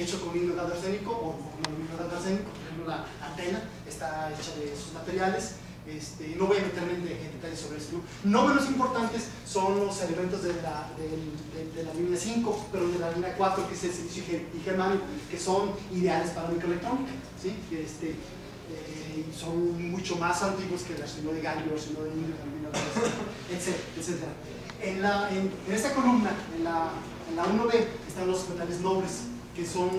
hecho con hidrogado arsénico o con hidrogado arsénico. Por ejemplo, la antena está hecha de esos materiales. No voy a meterme en detalles sobre eso, ¿no? Menos importantes son los elementos de la línea 5, pero de la línea 4, que es el silicio y germanio, que son ideales para microelectrónica, ¿sí? Son mucho más antiguos que el arsenio de galio, el arsenio de indio, etc. En esta columna, en la 1B, están los metales nobles, que son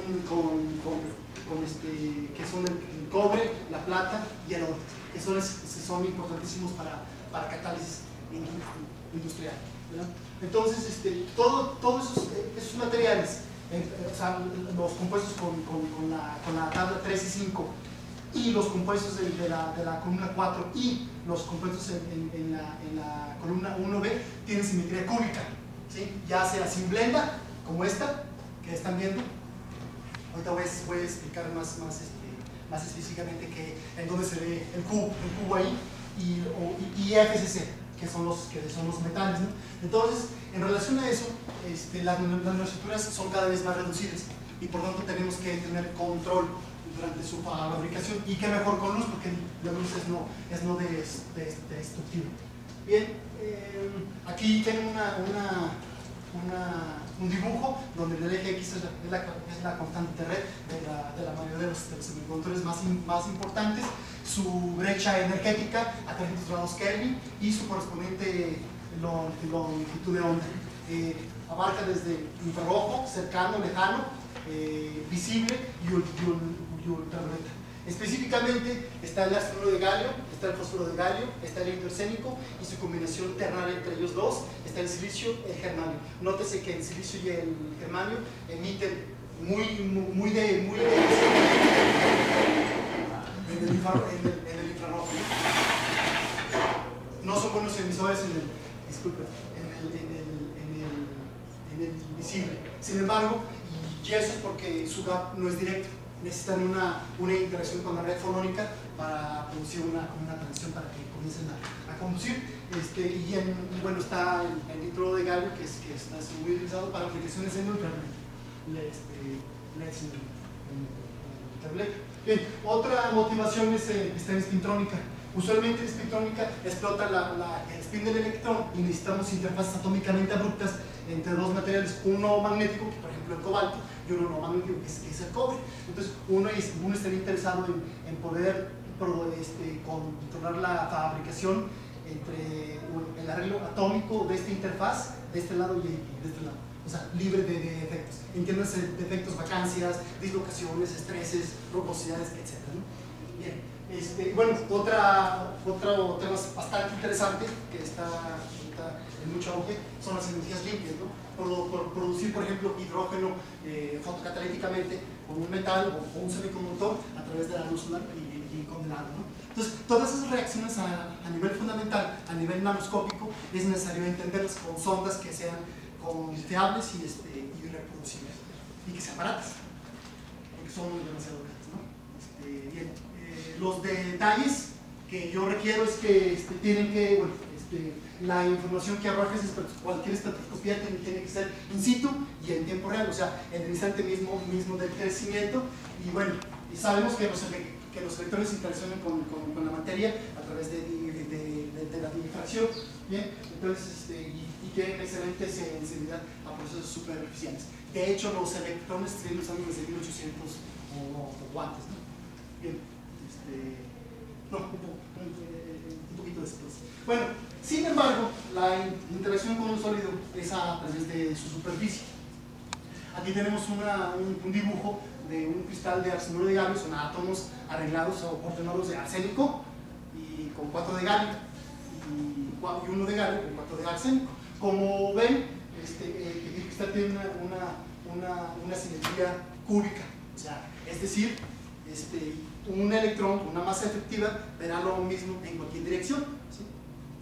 que son el cobre, la plata y el oro, que son importantísimos para catálisis industrial, ¿verdad? Entonces, todos esos materiales, o sea, los compuestos con la tabla 3 y 5, y los compuestos de la columna 4 y los compuestos en la columna 1B tienen simetría cúbica, ¿sí? Ya sea sin-blenda, como esta que están viendo. Ahorita voy a explicar más específicamente en dónde se ve el cubo ahí, y FCC, que son los metales, ¿no? Entonces, en relación a eso, las nanoestructuras son cada vez más reducidas, y por tanto tenemos que tener control durante su fabricación, y qué mejor con luz, porque la luz es no destructiva. Bien, aquí tienen un dibujo donde el eje X es la constante de red de la mayoría de los semiconductores más importantes, su brecha energética a 300 grados Kelvin y su correspondiente longitud de onda. Abarca desde infrarrojo, cercano, lejano, visible y ultravioleta. Específicamente está el ácido de galio, está el fósforo de galio, está el arsénico y su combinación ternaria entre ellos dos, está el silicio y el germanio. Nótese que el silicio y el germanio emiten muy de en el infrarrojo. No son buenos emisores en el visible. Sin embargo, y eso es porque su gap no es directo. Necesitan una interacción con la red fonónica para producir una transición para que comiencen a conducir. Y bueno, está el nitro de galio, que está muy utilizado para aplicaciones en ultravioleta. Bien, otra motivación está en espintrónica. Usualmente en espintrónica explota el spin del electrón y necesitamos interfaces atómicamente abruptas entre dos materiales, uno magnético, que por ejemplo el cobalto, y uno no magnético, que es el cobre. Entonces uno estaría interesado en poder controlar la fabricación entre el arreglo atómico de esta interfaz, de este lado y de este lado. O sea, libre de defectos. Entiéndase, defectos, vacancias, dislocaciones, estreses, rugosidades, etc., ¿no? Bien. Bueno, otro tema bastante interesante que está en mucho auge son las energías limpias, ¿no? Por producir, por ejemplo, hidrógeno fotocatalíticamente con un metal o un semiconductor a través de la luz solar y condenado, ¿no? Entonces, todas esas reacciones a nivel fundamental, a nivel nanoscópico, es necesario entenderlas con sondas que sean confiables y reproducibles y que sean baratas, porque son demasiado caras, ¿no? Bien. Los detalles que yo requiero es que tienen que, bueno, la información que arrojes cualquier espectroscopía tiene que ser in situ y en tiempo real, o sea, en el instante mismo del crecimiento. Y bueno, y sabemos que los electrones interaccionan con la materia a través de la difracción, ¿bien? Entonces, y tienen excelente sensibilidad a procesos superficiales. De hecho, los electrones se usan desde 1800 o antes, ¿no? Bien. Un poquito después. Bueno, sin embargo, la interacción con un sólido es a través de su superficie. Aquí tenemos un dibujo de un cristal de arsenuro de galio, son átomos arreglados o ordenados de arsénico y con 4 de galio y 1 de galio con 4 de arsénico. Como ven, el cristal tiene una simetría cúbica, o sea, es decir, un electrón con una masa efectiva verá lo mismo en cualquier dirección, ¿sí?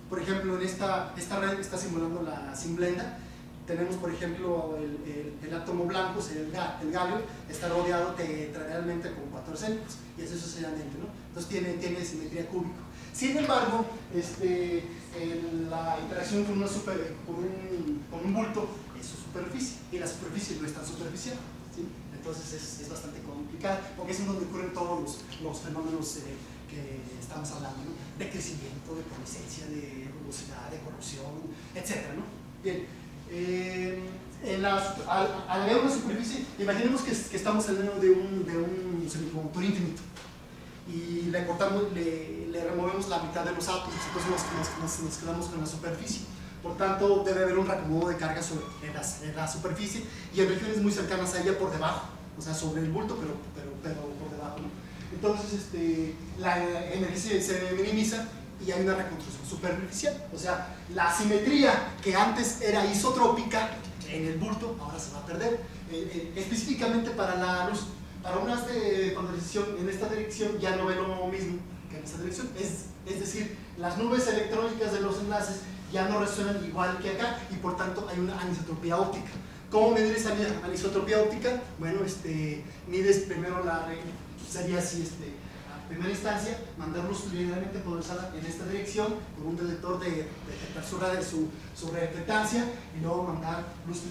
Por ejemplo, en esta red está simulando la sin-blenda. Tenemos, por ejemplo, el átomo blanco, el galio, está rodeado tetrahedralmente con 4 arsénicos, y eso sucesivamente, ¿no? Entonces tiene simetría cúbica. Sin embargo, la interacción con un bulto es su superficie, y la superficie no es tan superficial, ¿sí? entonces es bastante complicado, porque es en donde ocurren todos los fenómenos que estamos hablando, ¿no? De crecimiento, de coalescencia, de rugosidad, de corrosión, etc., ¿no? Bien, al ver una superficie, imaginemos que estamos hablando de un semiconductor infinito y le cortamos, le removemos la mitad de los átomos, entonces nos quedamos con la superficie. Por tanto, debe haber un reacomodo de carga en la superficie y en regiones muy cercanas a ella por debajo, o sea, sobre el bulto, pero por debajo, ¿no? Entonces, la energía se minimiza y hay una reconstrucción superficial. O sea, la simetría que antes era isotrópica en el bulto, ahora se va a perder. Específicamente para la luz, para unas de polarización en esta dirección ya no ve lo mismo que en esta dirección. Es decir, las nubes electrónicas de los enlaces ya no resuenan igual que acá y por tanto hay una anisotropía óptica. ¿Cómo medir esa anisotropía óptica? Bueno, mides primero sería así, a primera instancia, mandar luz linealmente polarizada en esta dirección con un detector de apertura de su reflectancia y luego mandar luz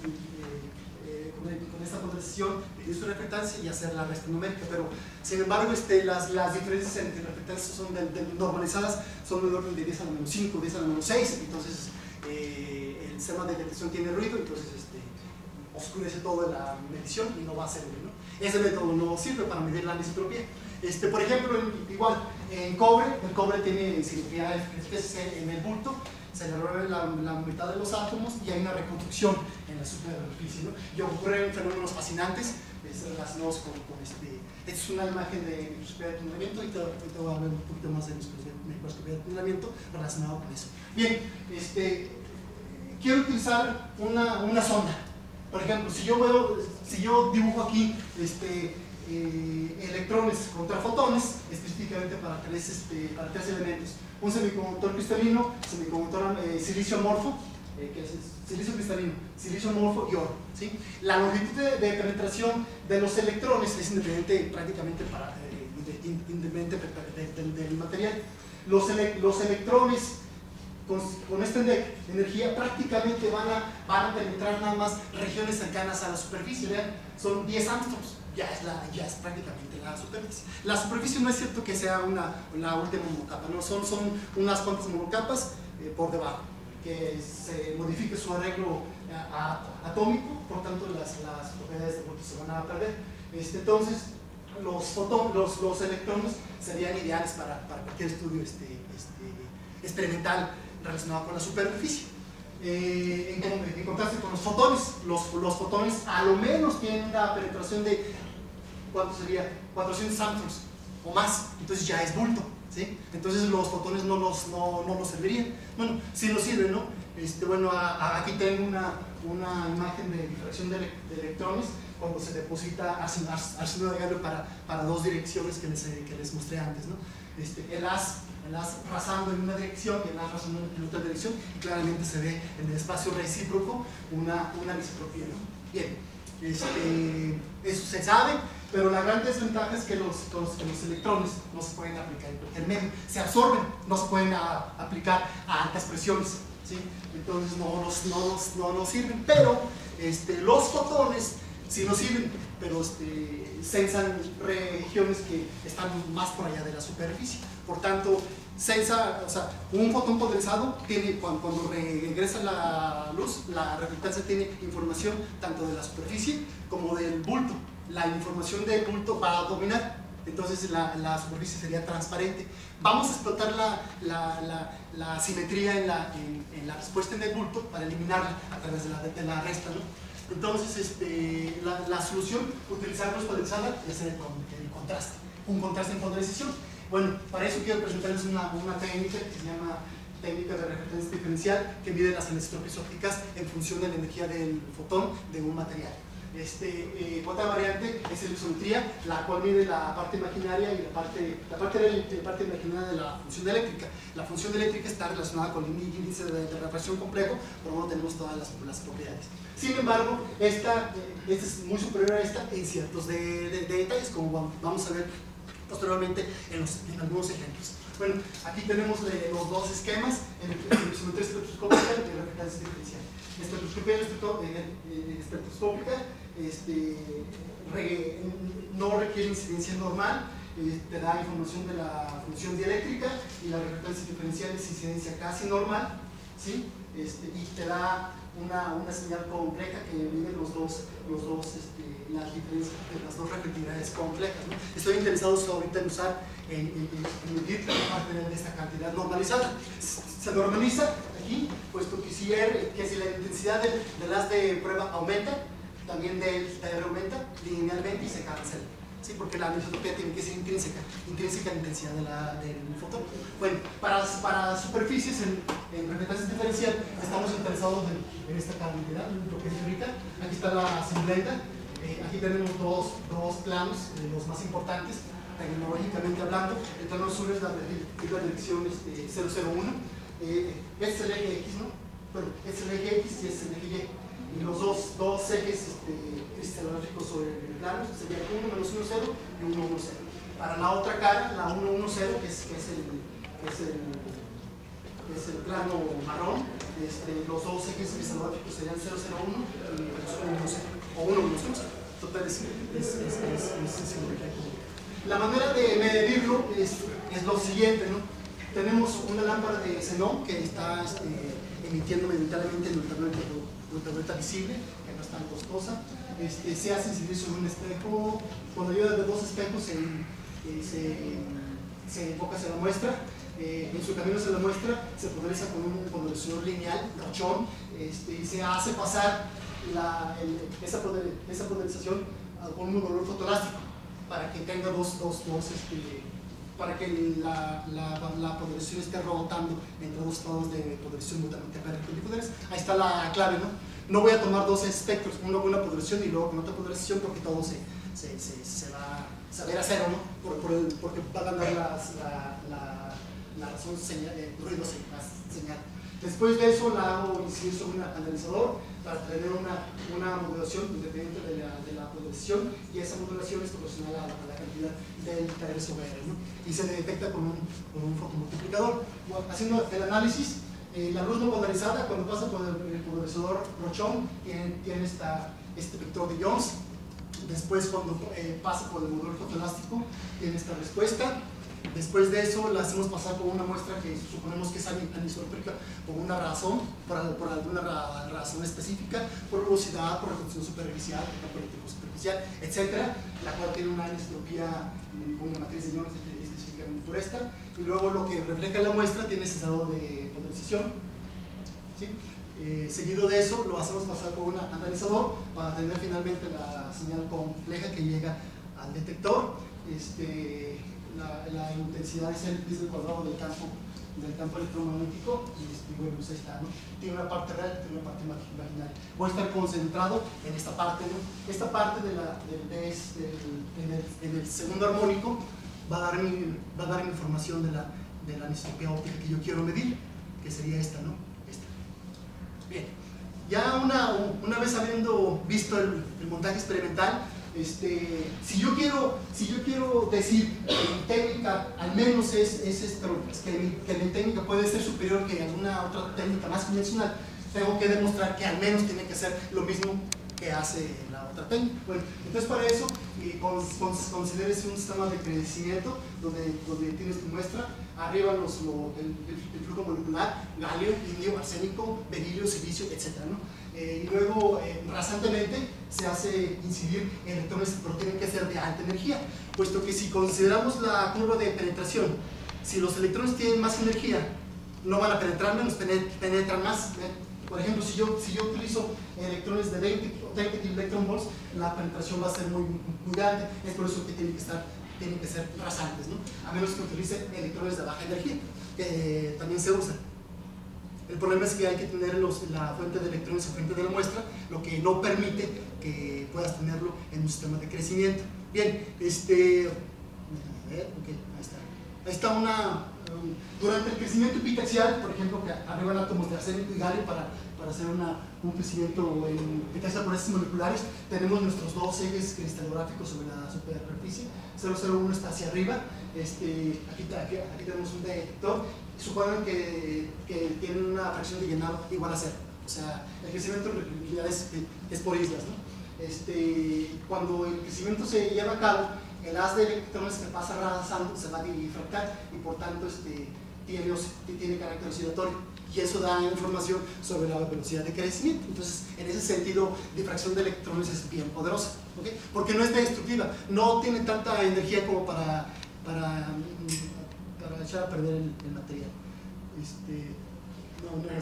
con esta polarización, medir su reflectancia y hacer la resta numérica. Pero, sin embargo, las diferencias entre reflectancias son normalizadas son del orden de 10 a la menos 5, 10 a la menos 6, entonces el sistema de detección tiene ruido, entonces oscurece toda la medición y no va a servir, ¿no? Ese método no sirve para medir la anisotropía. Por ejemplo, igual en cobre, el cobre tiene simetría en el bulto, se le remueve la mitad de los átomos y hay una reconstrucción en la superficie, ¿no? Y ocurren fenómenos fascinantes relacionados con esta es una imagen de microscopía de tunelamiento y te voy a hablar un poquito más de microscopía de tunelamiento relacionado con eso. Bien, quiero utilizar una sonda. Por ejemplo, si yo dibujo aquí electrones contra fotones, específicamente para tres elementos: un semiconductor cristalino, semiconductor silicio amorfo, que es silicio cristalino, silicio amorfo y oro, ¿sí? La longitud de penetración de los electrones es independiente prácticamente independiente del material. Los electrones con esta energía prácticamente van a penetrar nada más regiones cercanas a la superficie. Vean, son 10 angstroms, ya es prácticamente la superficie. La superficie no es cierto que sea la última monocapa, no, son unas cuantas monocapas por debajo, que se modifique su arreglo atómico, por tanto las propiedades de bulto se van a perder. Entonces, los electrones serían ideales para cualquier estudio experimental relacionado con la superficie. En contraste con los fotones, los fotones a lo menos tienen una penetración de, ¿cuánto sería? 400 angstroms o más, entonces ya es bulto, ¿sí? Entonces los fotones no nos servirían. Bueno, sí nos sirven, ¿no? Bueno, aquí tengo una imagen de difracción de electrones cuando se deposita ácido de galio para dos direcciones que les mostré antes, ¿no? El haz rasando en una dirección y el haz rasando en otra dirección, y claramente se ve en el espacio recíproco una anisotropía, ¿no? Bien, eso se sabe, pero la gran desventaja es que los electrones no se pueden aplicar en cualquier medio, se absorben, no se pueden aplicar a altas presiones, ¿sí? Entonces no nos sirven, pero los fotones sí nos sirven, pero sensan regiones que están más por allá de la superficie. Por tanto, un fotón polarizado tiene, cuando regresa la luz, la reflectancia tiene información tanto de la superficie como del bulto. La información del bulto va a dominar, entonces la superficie sería transparente. Vamos a explotar la simetría en la respuesta en el bulto para eliminarla a través de la resta, ¿no? Entonces, la solución, utilizar luz polarizada, es el contraste, un contraste en polarización. Bueno, para eso quiero presentarles una técnica que se llama técnica de reflectancia diferencial, que mide las anisotropias ópticas en función de la energía del fotón de un material. Otra variante es la isometría, la cual mide la parte imaginaria y la parte imaginaria de la función eléctrica. La función eléctrica está relacionada con el índice de refracción complejo, por lo tanto tenemos todas las propiedades. Sin embargo, esta es muy superior a esta en ciertos detalles, como vamos a ver posteriormente en algunos ejemplos. Bueno, aquí tenemos los dos esquemas, el isometría espectroscópica y la reflectancia diferencial. Espectroscopía espectroscópica no requiere incidencia normal, te da información de la función dieléctrica, y la reflectancia diferencial es incidencia casi normal, ¿sí? Y te da una señal compleja que mide las diferencias de las dos reflectividades complejas, ¿no? Estoy interesado ahorita en usar, en medir la parte de esta cantidad normalizada. Se normaliza aquí, puesto que si la intensidad del haz de prueba aumenta, también delta R aumenta linealmente y se cancela, ¿sí? Porque la anisotropía tiene que ser intrínseca a la intensidad del fotón. Bueno, para superficies en reflectancia diferencial estamos interesados en esta cantidad, lo que dije ahorita. Aquí está la simulenta. Aquí tenemos dos planos, los más importantes tecnológicamente hablando. El plano azul es la dirección 001. Este es el eje X, ¿no? Bueno, este es el eje X y este es el eje Y. Y los dos ejes cristalográficos sobre el plano serían 1, -1, 0 y 1, 1, 0. Para la otra cara, la 1, 1, 0, que es el plano marrón, los dos ejes cristalográficos serían 0, 0, 1 y 1, 1, 0. O 1, 1, 0. Total es la manera de medirlo es lo siguiente, ¿no? Tenemos una lámpara de xenón que está emitiendo momentáneamente el ultravioleta visible, que no es tan costosa. Se hace incidir sobre un espejo. Con la ayuda de dos espejos se enfoca hacia la muestra. En su camino hacia la muestra se polariza con un polarizador lineal, Rochon, y se hace pasar esa polarización con un valor fotoelástico para que tenga para que la polarización esté rebotando entre dos estados de polarización mutuamente perpendicular. Ahí está la clave, ¿no? No voy a tomar dos espectros, uno con una polarización y luego con otra polarización, porque todo se va a ver a cero, ¿no? Porque va a ganar la razón ruido señal. Después de eso la hago incidir sobre un analizador para tener una modulación independiente de la polarización, y esa modulación es proporcional a la cantidad delta R sobre R, ¿no? Y se detecta con un fotomultiplicador. Bueno, haciendo el análisis, la luz no polarizada, cuando pasa por el polarizador Rochon, tiene este vector de Jones. Después, cuando pasa por el modulador fotoelástico, tiene esta respuesta. Después de eso la hacemos pasar por una muestra que suponemos que es anisotrópica por una razón, por alguna razón específica, por velocidad, por reflexión superficial, por tipo superficial, etc., la cual tiene una anisotropía con una matriz de iones específicamente por esta, y luego lo que refleja la muestra tiene ese estado de polarización, ¿sí? Seguido de eso lo hacemos pasar por un analizador para tener finalmente la señal compleja que llega al detector. La intensidad es el piso cuadrado del campo electromagnético, y bueno, pues ahí está, ¿no? Tiene una parte real y tiene una parte imaginaria. Voy a estar concentrado en esta parte, ¿no? Esta parte en el segundo armónico va a dar información de la anisotropía óptica que yo quiero medir, que sería esta, ¿no? Esta. Bien, ya una vez habiendo visto el montaje experimental, si yo quiero decir que mi técnica al menos que mi técnica puede ser superior que alguna otra técnica más convencional, tengo que demostrar que al menos tiene que hacer lo mismo que hace la otra técnica. Bueno, entonces para eso consideres un sistema de crecimiento donde tienes tu muestra, arriba el flujo molecular, galio, indio, arsénico, berilio, silicio, etc., ¿no? Y luego rasantemente se hace incidir electrones, pero tienen que ser de alta energía, puesto que si consideramos la curva de penetración, si los electrones tienen más energía, no van a penetrar menos, penetran más. Por ejemplo, si yo utilizo electrones de 20 electronvolts, la penetración va a ser muy grande. Es por eso que tienen que ser rasantes, ¿no? A menos que utilice electrones de baja energía, que también se usan. El problema es que hay que tener la fuente de electrones enfrente de la muestra, lo que no permite que puedas tenerlo en un sistema de crecimiento. Bien, ahí está durante el crecimiento epitaxial, por ejemplo, que arriban átomos de arsénico y galio para hacer un crecimiento en epitaxial por ejes moleculares, tenemos nuestros dos ejes cristalográficos sobre la superficie. 001 está hacia arriba, aquí tenemos un detector. Suponen que tienen una fracción de llenado igual a 0. O sea, el crecimiento en realidad es por islas, ¿no? cuando el crecimiento se lleva a cabo, el haz de electrones que pasa arrasando se va a difractar y por tanto tiene carácter oscilatorio, y eso da información sobre la velocidad de crecimiento. Entonces, en ese sentido, difracción de electrones es bien poderosa, ¿okay? Porque no es destructiva, no tiene tanta energía como para echar a perder el material. No era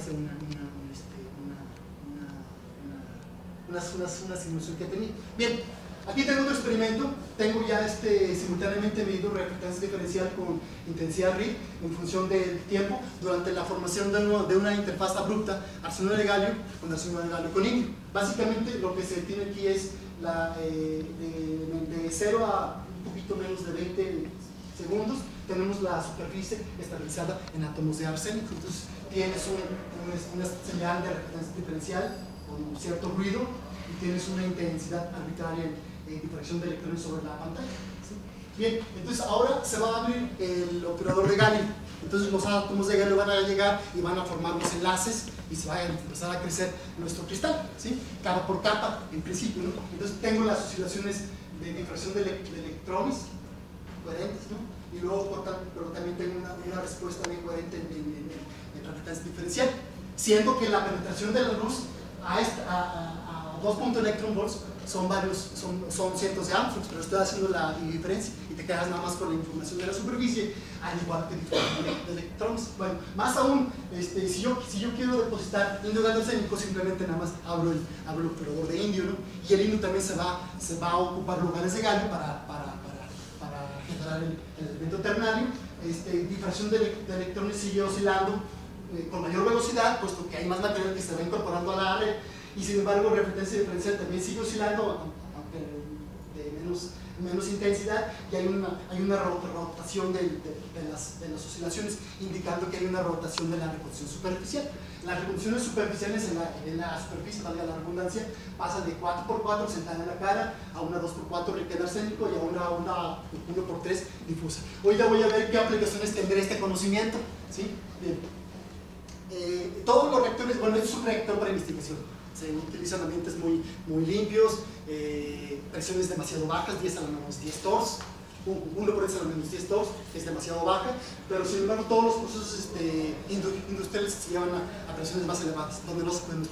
una simulación que tenía. Bien, aquí tengo otro experimento. Tengo ya simultáneamente medido reflectancia diferencial con intensidad RID en función del tiempo durante la formación de una interfaz abrupta arsenuro de galio con arsenuro de galio con indio. Básicamente lo que se tiene aquí es de 0 a un poquito menos de 20 segundos tenemos la superficie estabilizada en átomos de arsénico. Entonces tienes una señal de reflectancia diferencial con cierto ruido y tienes una intensidad arbitraria en difracción de electrones sobre la pantalla, ¿sí? Bien, entonces ahora se va a abrir el operador de galio. Entonces los átomos de galio van a llegar y van a formar los enlaces y se va a empezar a crecer nuestro cristal, ¿sí? Capa por capa, en principio, ¿no? Entonces tengo las oscilaciones de difracción de electrones coherentes, ¿no? Y luego, pero también tengo una respuesta bien coherente en reflectancia diferencial, siendo que la penetración de la luz a 2 electron volts son cientos de angstroms, pero estoy haciendo la diferencia y te quedas nada más con la información de la superficie, al igual que de electrones. Bueno, más aún, si yo quiero depositar indio galio arsénico, simplemente nada más abro el operador de indio, ¿no? Y el indio también se va a ocupar lugares de galio para generar el elemento ternario. Difracción de electrones sigue oscilando con mayor velocidad, puesto que hay más material que se va incorporando a la red, y sin embargo reflectancia diferencial también sigue oscilando, aunque de menos intensidad, y hay una rotación de las oscilaciones, indicando que hay una rotación de la reconstrucción superficial. Las reconstrucciones superficiales en la superficie, valga la redundancia, pasan de 4x4 sentada en la cara a una 2x4 rica en arsénico y a una 1x3 difusa. Hoy ya voy a ver qué aplicaciones tendrá este conocimiento, ¿sí? Bien. Todos los reactores, bueno, es un reactor para investigación. Se utilizan ambientes muy limpios, presiones demasiado bajas, 10 a la menos 10 torrs, 1 por 10 a la menos 10 torrs, es demasiado baja, pero sin embargo todos los procesos industriales se llevan a presiones más elevadas, donde no se pueden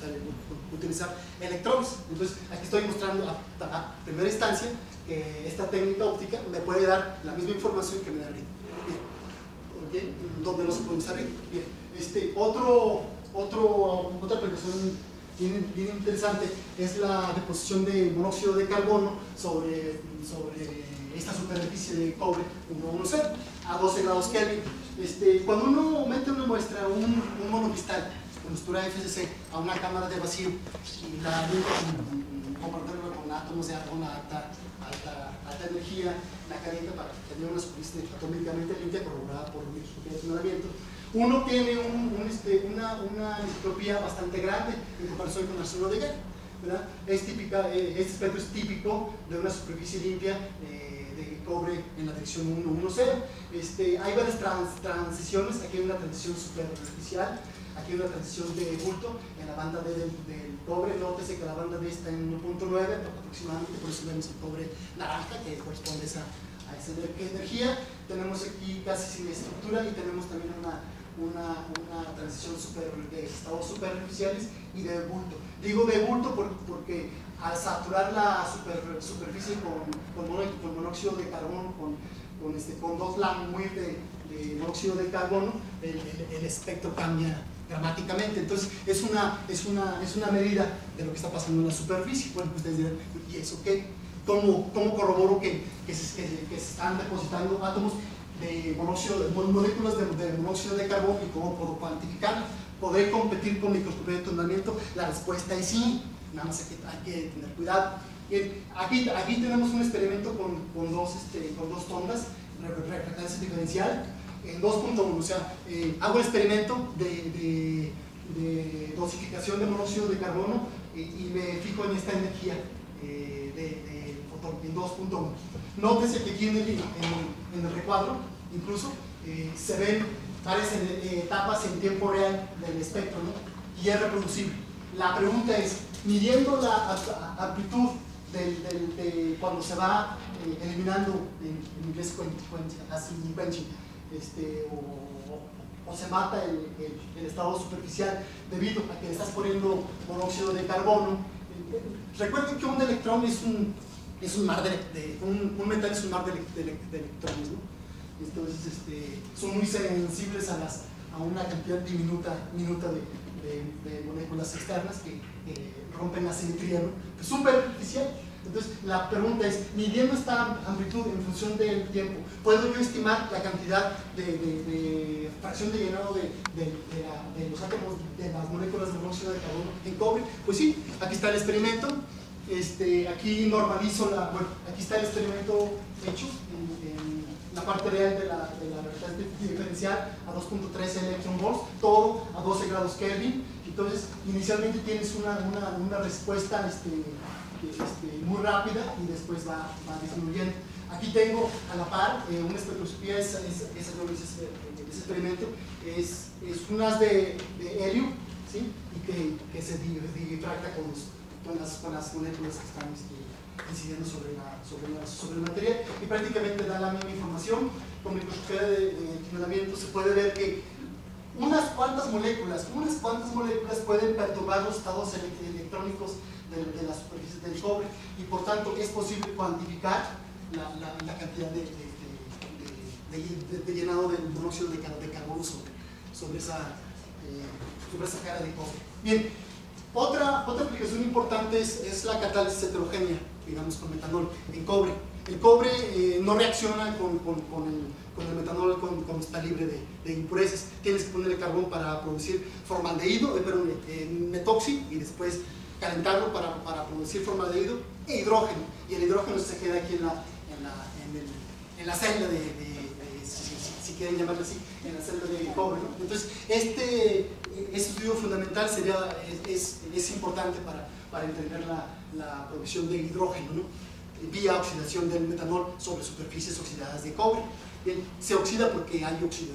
utilizar electrones. Entonces aquí estoy mostrando a primera instancia que esta técnica óptica me puede dar la misma información que me da RID, ¿okay? Donde no se puede usar RID. Bien. Otra aplicación bien interesante es la deposición de monóxido de carbono sobre esta superficie de cobre 110 a 12 grados Kelvin. Cuando uno mete una muestra, un monocristal con textura FCC a una cámara de vacío y la compartirlo con átomos de argón a alta energía, la calienta para tener una superficie atómicamente limpia corroborada por microscopía de funcionamiento, uno tiene una entropía bastante grande en comparación con el arsenuro de galio, ¿verdad? Este espectro es típico de una superficie limpia de cobre en la dirección 110. Hay varias transiciones. Aquí hay una transición superficial, aquí hay una transición de bulto en la banda D del cobre. Nótese que la banda D está en 1.9 aproximadamente, por eso vemos el cobre naranja, que corresponde a esa energía. Tenemos aquí casi sin estructura y tenemos también una transición de estados superficiales y de bulto. Digo de bulto porque al saturar la superficie con monóxido de carbono, con 2 muy de monóxido de carbono, el espectro cambia dramáticamente. Entonces es una medida de lo que está pasando en la superficie. Bueno, ustedes dirán, ¿y eso qué? ¿Cómo corroboro que se están depositando átomos de moléculas de monóxido de carbono y cómo puedo cuantificarlo? ¿Podré competir con microscopía de tonelamiento? La respuesta es sí, nada más hay que tener cuidado. Aquí tenemos un experimento con dos ondas, reflectancia diferencial en 2.1, o sea, hago el experimento de dosificación de monóxido de carbono y me fijo en esta energía de fotón en 2.1. Nótese que aquí en el recuadro incluso se ven varias etapas en tiempo real del espectro, ¿no? Y es reproducible. La pregunta es, midiendo la amplitud de cuando se va eliminando, en inglés quenching, o se mata el estado superficial debido a que le estás poniendo monóxido de carbono. Recuerden que un electrón es un mar un metal es un mar de electrones, ¿no? Entonces son muy sensibles a una cantidad diminuta de moléculas externas que rompen la simetría, ¿no? Es superficial. Entonces la pregunta es, midiendo esta amplitud en función del tiempo, ¿puedo yo estimar la cantidad de fracción de llenado de los átomos de las moléculas de monóxido de carbono en cobre? Pues sí, aquí está el experimento. Aquí normalizo aquí está el experimento hecho en la parte real de la resistencia diferencial a 2.13 electron volts, todo a 12 grados Kelvin. Entonces inicialmente tienes una respuesta muy rápida y después va disminuyendo. Aquí tengo a la par una espectroscopía, ese experimento es un haz de helio, ¿sí? Y que se difracta con las moléculas que están incidiendo sobre el material, y prácticamente da la misma información. Con microscopía de tunelamiento se puede ver que unas cuantas moléculas pueden perturbar los estados electrónicos de la superficie del cobre, y por tanto es posible cuantificar la cantidad de llenado del monóxido de carbono sobre esa cara de cobre. Bien, otra aplicación importante es la catálisis heterogénea, digamos, con metanol en cobre. El cobre no reacciona con el metanol cuando está libre de impurezas. Tienes que ponerle carbón para producir formaldehído, metoxi, y después calentarlo para producir formaldehído e hidrógeno. Y el hidrógeno se queda aquí en la celda si quieren llamarlo así, en la celda de cobre, ¿no? Entonces, este estudio fundamental es importante para entender la producción de hidrógeno, ¿no? Vía oxidación del metanol sobre superficies oxidadas de cobre. Bien, se oxida porque hay óxido